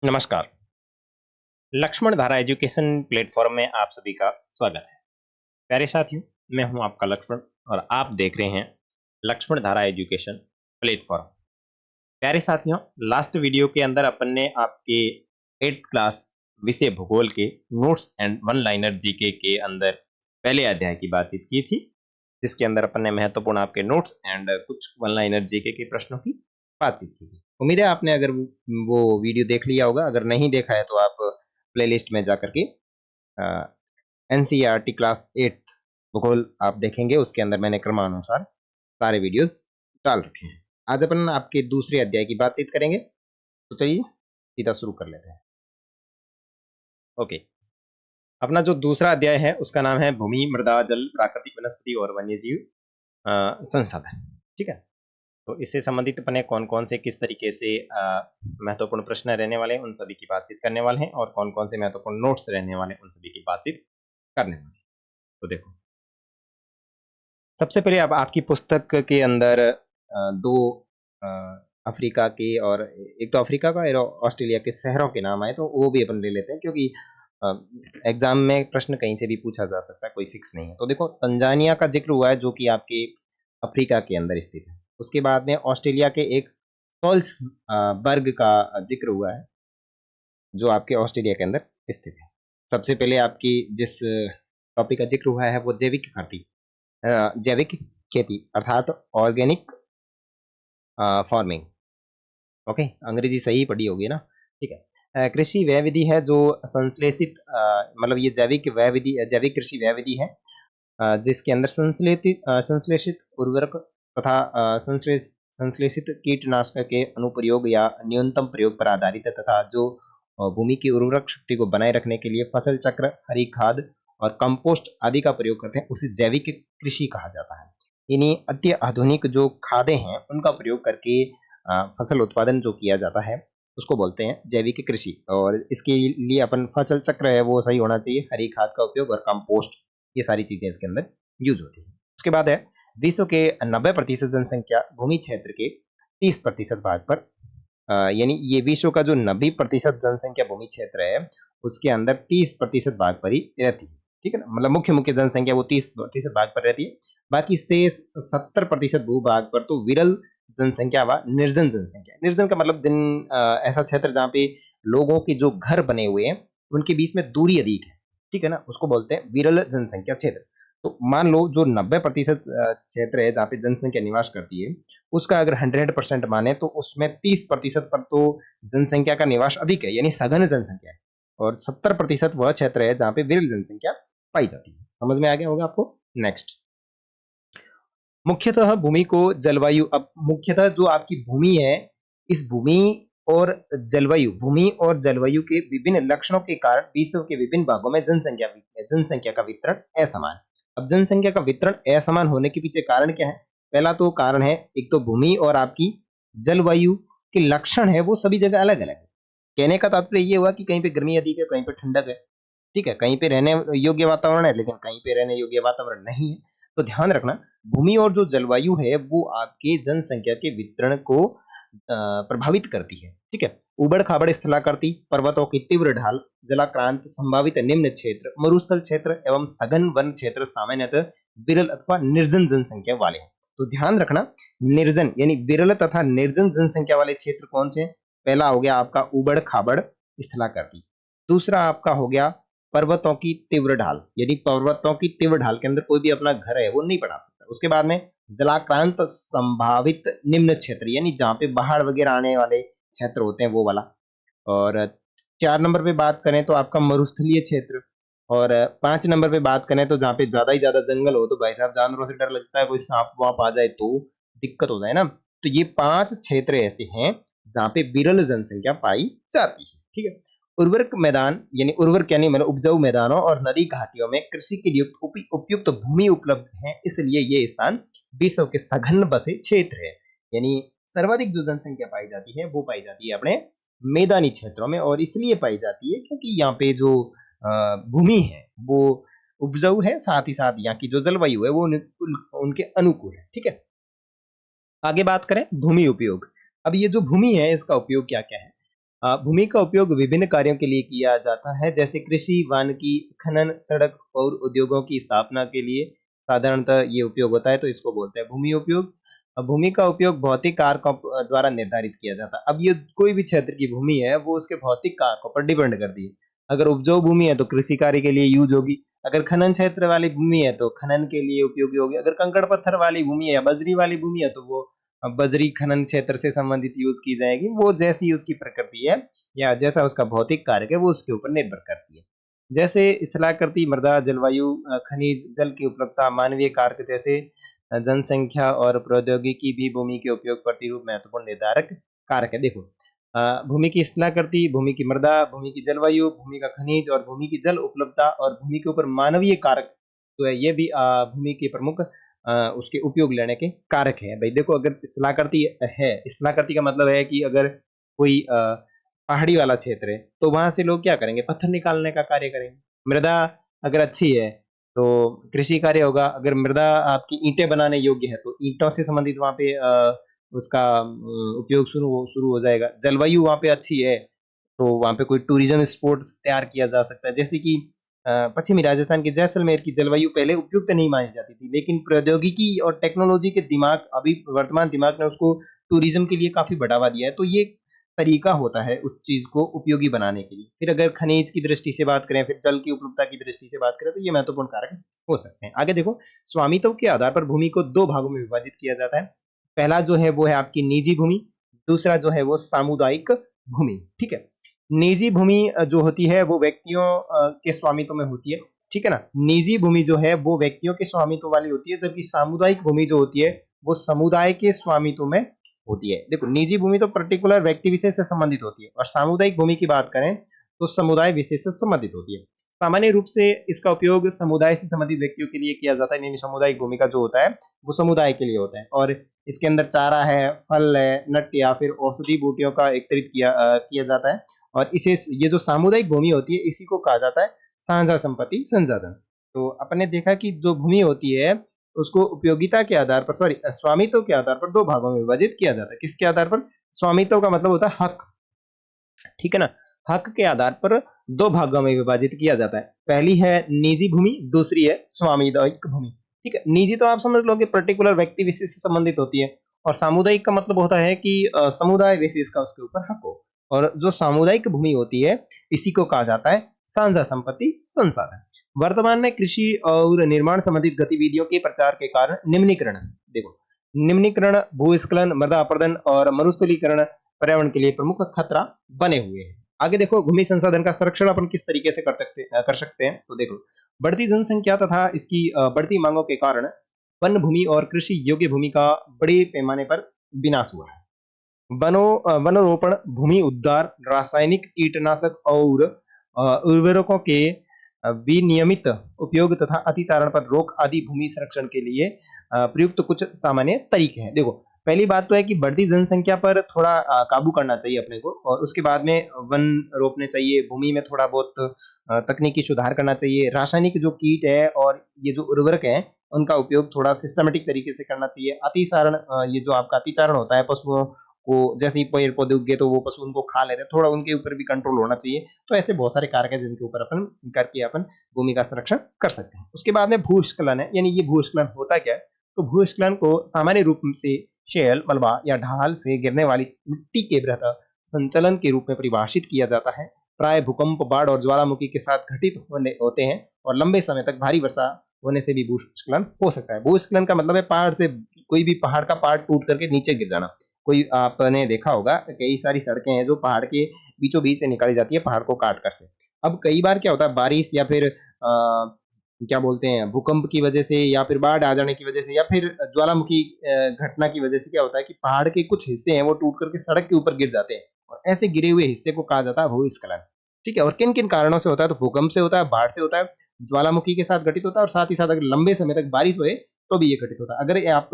नमस्कार। लक्ष्मण धारा education platform में आप सभी का स्वागत है। प्यारे साथियों, मैं हूं आपका लक्ष्मण और आप देख रहे हैं लक्ष्मण धारा एजुकेशन प्लेटफॉर्म। प्यारे साथियों, लास्ट वीडियो के अंदर अपन ने आपके 8th क्लास विषय भूगोल के notes and one liner GK के अंदर पहले अध्याय की बातचीत की थी, जिसके अंदर अपन ने महत्वपूर्ण आपके नोट्स एंड कुछ वन लाइनर जीके के प्रश्नों की बातचीत की थी। उम्मीद है आपने अगर वो वीडियो देख लिया होगा। अगर नहीं देखा है तो आप प्लेलिस्ट में जाकर के एनसीईआरटी क्लास 8 भूगोल आप देखेंगे। उसके अंदर मैंने क्रमानुसार सारे वीडियोस डाल रखे हैं। आज अपन आपके दूसरे अध्याय की बातचीत करेंगे, तो चलिए सीधा शुरू कर लेते हैं। ओके, अपना जो दूसरा अध्याय है उसका नाम है भूमि, मृदा, जल, प्राकृतिक वनस्पति और वन्यजीव संसाधन। ठीक है, तो इससे संबंधित अपने कौन कौन से किस तरीके से महत्वपूर्ण प्रश्न रहने वाले हैं उन सभी की बातचीत करने वाले हैं, और कौन कौन से महत्वपूर्ण नोट्स रहने वाले हैं उन सभी की बातचीत करने वाले हैं। तो देखो, सबसे पहले अब आपकी पुस्तक के अंदर दो अफ्रीका के और एक तो अफ्रीका का और ऑस्ट्रेलिया के शहरों के नाम आए, तो वो भी अपन ले लेते हैं क्योंकि एग्जाम में प्रश्न कहीं से भी पूछा जा सकता है, कोई फिक्स नहीं है। तो देखो, तंजानिया का जिक्र हुआ है जो कि आपके अफ्रीका के अंदर स्थित है। उसके बाद में ऑस्ट्रेलिया के एक सोल्स बर्ग का जिक्र हुआ है जो आपके ऑस्ट्रेलिया के अंदर स्थित है। सबसे पहले आपकी जिस टॉपिक का जिक्र हुआ है वो जैविक खेती अर्थात ऑर्गेनिक फार्मिंग। ओके, अंग्रेजी सही पढ़ी होगी ना? ठीक है। कृषि वह विधि है जो संश्लेषित मतलब ये जैविक कृषि वह विधि है जिसके अंदर संश्लेषित उर्वरक तथा संश्लेषित कीटनाशक के अनुप्रयोग या न्यूनतम प्रयोग पर आधारित है, तथा जो भूमि की उर्वरक शक्ति को बनाए रखने के लिए फसल चक्र, हरी खाद और कंपोस्ट आदि का प्रयोग करते हैं, उसे जैविक कृषि कहा जाता है। इन्हीं अति आधुनिक जो खादें हैं उनका प्रयोग करके फसल उत्पादन जो किया जाता है उसको बोलते हैं जैविक कृषि। और इसके लिए अपन फसल चक्र है वो सही होना चाहिए, हरी खाद का उपयोग और कंपोस्ट, ये सारी चीजें इसके अंदर यूज होती है। उसके बाद है विश्व के 90% जनसंख्या भूमि क्षेत्र के 30% भाग पर, यानी ये विश्व का जो 90% जनसंख्या भूमि क्षेत्र है उसके अंदर 30% भाग पर ही रहती है। ठीक है ना, मतलब मुख्य जनसंख्या वो 30% भाग पर रहती है। बाकी से 70% भूभाग पर तो विरल जनसंख्या व निर्जन जनसंख्या। निर्जन का मतलब ऐसा क्षेत्र जहाँ पे लोगों के जो घर बने हुए हैं उनके बीच में दूरी अधिक है, ठीक है ना, उसको बोलते हैं विरल जनसंख्या क्षेत्र। तो मान लो जो 90% क्षेत्र है जहाँ पे जनसंख्या निवास करती है उसका अगर 100% माने तो उसमें 30% पर तो जनसंख्या का निवास अधिक है, यानी सघन जनसंख्या है, और 70% वह क्षेत्र है जहाँ पे विरल जनसंख्या पाई जाती है। समझ में आ गया होगा आपको? नेक्स्ट, मुख्यतः भूमि को जलवायु, अब मुख्यतः जो आपकी भूमि है, इस भूमि और भूमि और जलवायु के विभिन्न लक्षणों के कारण विश्व के विभिन्न भागों में जनसंख्या का वितरण असमान। अब जनसंख्या का वितरण असमान होने के पीछे कारण क्या है? पहला तो कारण है, एक तो भूमि और आपकी जलवायु के लक्षण है वो सभी जगह अलग अलग है। कहने का तात्पर्य ये हुआ कि कहीं पे गर्मी अधिक है, कहीं पे ठंडक है, ठीक है, कहीं पे रहने योग्य वातावरण है लेकिन कहीं पे रहने योग्य वातावरण नहीं है। तो ध्यान रखना, भूमि और जो जलवायु है वो आपके जनसंख्या के वितरण को प्रभावित करती है। ठीक है, उबड़ खाबड़ स्थलाकृति, पर्वतों की तीव्र ढाल, जलाक्रांत, संभावित निम्न क्षेत्र, मरुस्थल क्षेत्र एवं सघन वन क्षेत्र सामान्यतः विरल अथवा निर्जन जनसंख्या वाले हैं। तो ध्यान रखना, निर्जन यानी विरल तथा निर्जन जनसंख्या वाले क्षेत्र कौन से हैं? पहला हो गया आपका उबड़ खाबड़ स्थलाकृति, दूसरा आपका हो गया पर्वतों की तीव्र ढाल, यानी पर्वतों की तीव्र ढाल के अंदर कोई भी अपना घर है वो नहीं बना सकता। उसके बाद में जलाक्रांत संभावित निम्न क्षेत्र, यानी जहां पे बाढ़ वगैरह आने वाले क्षेत्र होते हैं वो वाला। और 4 नंबर पे बात करें तो आपका मरुस्थलीय क्षेत्र। और 5 नंबर पे बात करें तो जहाँ पे ज्यादा ही ज्यादा जंगल हो, तो भाई साहब जानवरों से डर लगता है, कोई सांप वाप आ जाए तो दिक्कत हो जाए ना। तो ये 5 क्षेत्र ऐसे हैं जहाँ पे विरल जनसंख्या पाई जाती है। ठीक है, उर्वरक मैदान यानी उर्वरक यानी मतलब उपजाऊ मैदानों और नदी घाटियों में कृषि के लिए उपयुक्त भूमि उपलब्ध है, इसलिए ये स्थान विश्व के सघन बसे क्षेत्र है। यानी सर्वाधिक जो जनसंख्या पाई जाती है वो पाई जाती है अपने मैदानी क्षेत्रों में, और इसलिए पाई जाती है क्योंकि यहाँ पे जो भूमि है वो उपजाऊ है, साथ ही साथ यहाँ की जो जलवायु है वो उनके अनुकूल है। ठीक है, आगे बात करें भूमि उपयोग। अब ये जो भूमि है इसका उपयोग क्या क्या है? भूमि का उपयोग विभिन्न कार्यों के लिए किया जाता है, जैसे कृषि, वानिकी, खनन, सड़क और उद्योगों की स्थापना के लिए साधारणतः ये उपयोग होता है, तो इसको बोलते हैं भूमि उपयोग। भूमि का उपयोग भौतिक कारकों द्वारा निर्धारित किया जाता है। अब ये कोई भी क्षेत्र की भूमि है, वो उसके भौतिक कारकों पर डिपेंड करती है। अगर उपजाऊ भूमि है, तो कृषि कार्य के लिए यूज़ होगी। अगर खनन क्षेत्र वाली भूमि है, तो खनन के लिए उपयोगी होगी। अगर कंकड़ पत्थर वाली भूमि है या बजरी वाली भूमि है, तो वो बजरी खनन क्षेत्र से संबंधित यूज़ की जाएगी। वो जैसी उसकी प्रकृति है या जैसा उसका भौतिक कार्य है, वो उसके ऊपर निर्भर करती है। जैसे स्थलाकृति मृदा, जलवायु, खनिज, जल की उपलब्धता, मानवीय कारक जैसे जनसंख्या और प्रौद्योगिकी भी भूमि के उपयोग प्रतिरूप महत्वपूर्ण निर्धारक कारक है। देखो, भूमि की स्थलाकृति, भूमि की मृदा, भूमि की जलवायु, भूमि का खनिज और भूमि की जल उपलब्धता और भूमि के ऊपर मानवीय कारक जो है, ये भी भूमि के प्रमुख उसके उपयोग लेने के कारक है। भाई देखो, अगर स्थलाकृति है, स्थलाकृति का मतलब है कि अगर कोई पहाड़ी वाला क्षेत्र है, तो वहां से लोग क्या करेंगे, पत्थर निकालने का कार्य करेंगे। मृदा अगर अच्छी है, तो कृषि कार्य होगा। अगर मृदा आपकी ईंटें बनाने योग्य है, तो ईंटों से संबंधित वहां पे उसका उपयोग शुरू हो जाएगा। जलवायु वहां पे अच्छी है, तो वहां पे कोई टूरिज्म स्पॉट्स तैयार किया जा सकता है। जैसे कि पश्चिमी राजस्थान के जैसलमेर की जलवायु पहले उपयुक्त नहीं मानी जाती थी, लेकिन प्रौद्योगिकी और टेक्नोलॉजी के दिमाग, अभी वर्तमान दिमाग ने उसको टूरिज्म के लिए काफी बढ़ावा दिया है। तो ये तरीका होता है उस चीज को उपयोगी बनाने के लिए। फिर अगर खनिज की दृष्टि से बात करें, फिर जल की उपलब्धता की दृष्टि से बात करें, तो ये महत्वपूर्ण कारक हो सकते हैं। आगे देखो, स्वामित्व के आधार पर भूमि को दो भागों में विभाजित किया जाता है। पहला जो है वो है आपकी निजी भूमि, दूसरा जो है वो सामुदायिक भूमि। ठीक है, निजी भूमि जो होती है वो व्यक्तियों के स्वामित्व में होती है। ठीक है ना, निजी भूमि जो है वो व्यक्तियों के स्वामित्व वाली होती है, जबकि सामुदायिक भूमि जो होती है वो समुदाय के स्वामित्व में होती है। देखो, निजी भूमि तो पर्टिकुलर व्यक्ति विशेष से संबंधित होती है, और सामुदायिक भूमि की बात करें तो समुदाय विशेष से संबंधित होती है। सामान्य रूप से इसका उपयोग समुदाय से संबंधित व्यक्तियों के लिए किया जाता है, यानी सामुदायिक भूमि का जो होता है वो समुदाय के लिए होता है, और इसके अंदर चारा है, फल है, नट या फिर औषधि बूटियों का एकत्रित किया जाता है। और इसे, ये जो सामुदायिक भूमि होती है, इसी को कहा जाता है साझा संपत्ति संसाधन। तो अपन ने देखा कि जो भूमि होती है उसको उपयोगिता के आधार पर, सॉरी, स्वामित्व के आधार पर दो भागों में विभाजित किया जाता है। किसके आधार पर? स्वामित्व का मतलब होता है हक। ठीक है ना, हक के आधार पर दो भागों में विभाजित किया जाता है। पहली है निजी भूमि, दूसरी है सामुदायिक भूमि। ठीक है, निजी तो आप समझ लो कि पर्टिकुलर व्यक्ति विशेष से संबंधित होती है, और सामुदायिक का मतलब होता है कि समुदाय विशेष का उसके ऊपर हक हो। और जो सामुदायिक भूमि होती है, इसी को कहा जाता है साझा संपत्ति संसाधन। वर्तमान में कृषि और निर्माण संबंधित गतिविधियों के प्रचार के कारण निम्नीकरण, देखो, निम्नीकरण, भूस्खलन, मृदा अपरदन और मरुस्थलीकरण पर्यावरण के लिए प्रमुख खतरा बने हुए हैं। आगे देखो, भूमि संसाधन का संरक्षण अपन किस तरीके से कर सकते हैं। तो देखो, बढ़ती जनसंख्या तथा इसकी बढ़ती मांगों के कारण वन भूमि और कृषि योग्य भूमि का बड़े पैमाने पर विनाश हुआ है। वनरोपण, भूमि उद्धार, रासायनिक कीटनाशक और उर्वरकों के विनियमित उपयोग तथा अतिचारण पर रोक आदि भूमि संरक्षण के लिए प्रयुक्त कुछ सामान्य तरीके हैं। देखो, पहली बात तो है कि बढ़ती जनसंख्या पर थोड़ा काबू करना चाहिए अपने को, और उसके बाद में वन रोपने चाहिए, भूमि में थोड़ा बहुत तकनीकी सुधार करना चाहिए। रासायनिक जो कीट है और ये जो उर्वरक है, उनका उपयोग थोड़ा सिस्टमेटिक तरीके से करना चाहिए। अतिसारण, ये जो आपका अतिचारण होता है पशुओं को, जैसे ही पेड़ पौधे उग गए तो वो पशु उनको खा लेते हैं, थोड़ा उनके ऊपर भी कंट्रोल होना चाहिए। तो ऐसे बहुत सारे कारक हैं जिनके ऊपर अपन करके अपन भूमि का संरक्षण कर सकते हैं। उसके बाद में भूस्खलन है, यानी ये भूस्खलन होता क्या है? तो भूस्खलन को सामान्य रूप से शेल, मलबा या ढाल से गिरने वाली मिट्टी के वृहत संचलन के रूप में परिभाषित किया जाता है। प्राय भूकंप, बाढ़ और ज्वालामुखी के साथ घटित होते हैं, और लंबे समय तक भारी वर्षा होने से भी भूस्खलन हो सकता है। भूस्खलन का मतलब है पहाड़ से, कोई भी पहाड़ का पार्ट टूट करके नीचे गिर जाना। कोई आपने देखा होगा, कई सारी सड़कें हैं जो पहाड़ के बीचों बीच से निकाली जाती है, पहाड़ को काट कर से। अब कई बार क्या होता है, बारिश या फिर क्या बोलते हैं, भूकंप की वजह से या फिर बाढ़ आ जाने की वजह से या फिर ज्वालामुखी घटना की वजह से क्या होता है कि पहाड़ के कुछ हिस्से हैं वो टूट करके सड़क के ऊपर गिर जाते हैं, और ऐसे गिरे हुए हिस्से को कहा जाता है भूस्खलन। ठीक है, और किन किन कारणों से होता है? तो भूकंप से होता है, बाढ़ से होता है, ज्वालामुखी के साथ घटित होता है, और साथ ही साथ अगर लंबे समय तक बारिश हुए तो भी ये घटित होता है। अगर आप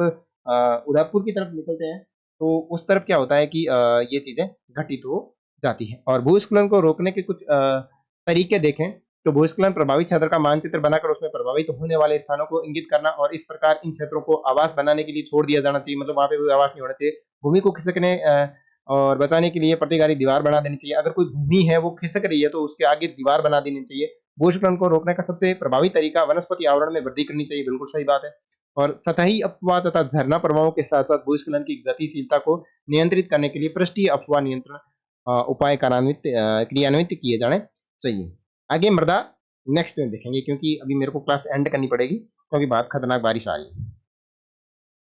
उदयपुर की तरफ निकलते हैं, तो उस तरफ क्या होता है कि ये चीजें घटित हो जाती है। और भूस्खलन को रोकने के कुछ तरीके देखें, तो भूस्खलन प्रभावित क्षेत्र का मानचित्र बनाकर उसमें प्रभावित होने वाले स्थानों को इंगित करना, और इस प्रकार इन क्षेत्रों को आवास बनाने के लिए छोड़ दिया जाना चाहिए, मतलब वहां पे कोई आवास नहीं होना चाहिए। भूमि को खिसकने और बचाने के लिए प्रतिकारी दीवार बना देनी चाहिए। अगर कोई भूमि है वो खिसक रही है तो उसके आगे दीवार बना देनी चाहिए। भूस्खलन को रोकने का सबसे प्रभावी तरीका वनस्पति आवरण में वृद्धि करनी चाहिए, बिल्कुल सही बात है। और सतही अफवाह तथा झरना प्रभावों के साथ-साथ भूस्खलन की गतिशीलता को नियंत्रित करने के लिए पृष्ठीय अफवाह नियंत्रण उपाय क्रियान्वित किए जाने चाहिए। आगे मृदा नेक्स्ट में देखेंगे, क्योंकि अभी मेरे को क्लास एंड करनी पड़ेगी क्योंकि बहुत खतरनाक बारिश आ रही है।